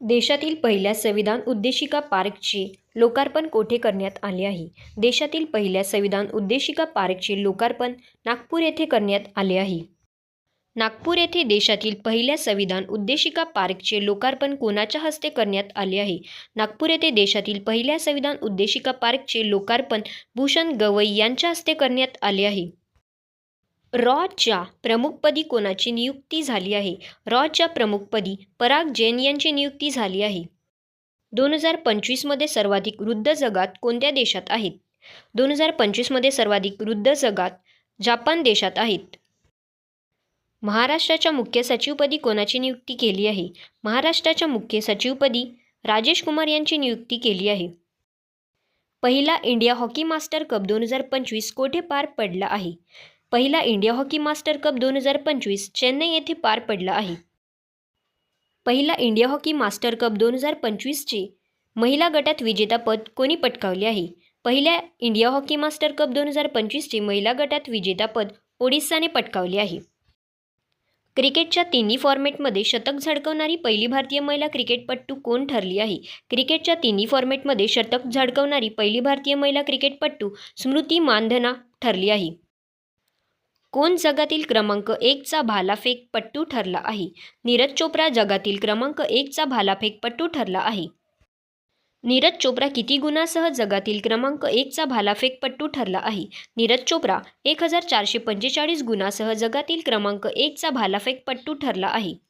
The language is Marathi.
देशातील पहिल्या संविधान उद्देशिका पार्कचे लोकार्पण कोठे करण्यात आले आहे? देशातील पहिल्या संविधान उद्देशिका पार्कचे लोकार्पण नागपूर येथे करण्यात आले आहे. नागपूर येथे देशातील पहिल्या संविधान उद्देशिका पार्कचे लोकार्पण कोणाच्या हस्ते करण्यात आले आहे? नागपूर येथे देशातील पहिल्या संविधान उद्देशिका पार्कचे लोकार्पण भूषण गवई यांच्या हस्ते करण्यात आले आहे. रॉ.च्या प्रमुखपदी कोणाची नियुक्ती झाली आहे? रॉ.च्या प्रमुखपदी पराग जैन यांची नियुक्ती झाली आहे. 2025 मध्ये सर्वाधिक वृद्ध जगात कोणत्या देशात आहेत? 2025 मध्ये सर्वाधिक वृद्ध जगात जपान देशात आहेत. महाराष्ट्राच्या मुख्य सचिवपदी कोणाची नियुक्ती केली आहे? महाराष्ट्राच्या मुख्य सचिवपदी राजेश कुमार यांची नियुक्ती केली आहे. पहिला इंडिया हॉकी मास्टर कप 2025 कोठे पार पडला आहे? पहिला India hockey master cup 2025 Chennai येथे पार पडला आहे. पहिला इंडिया हॉकी मास्टर कप 2025चे महिला गटात विजेतापद कोणी पटकावले आहे? पहिल्या इंडिया हॉकी मास्टर कप 2025चे महिला गटात विजेतापद ओडिसाने पटकावले आहे. क्रिकेटच्या तिन्ही फॉर्मॅटमध्ये शतक झळकवणारी पहिली भारतीय महिला क्रिकेटपटू कोण ठरली आहे? क्रिकेटच्या तिन्ही फॉर्मॅटमध्ये शतक झळकवणारी पहिली भारतीय महिला क्रिकेटपटू स्मृती मानधना ठरली आहे. कोण जगातील क्रमांक 1चा भालाफेकपटू ठरला आहे? नीरज चोप्रा जगातील क्रमांक 1चा भालाफेकपटू ठरला आहे. नीरज चोप्रा किती गुणांसह जगातील क्रमांक 1चा भालाफेकपटू ठरला आहे? नीरज चोप्रा 1445 गुणांसह जगातील क्रमांक 1चा भालाफेकपटू ठरला आहे.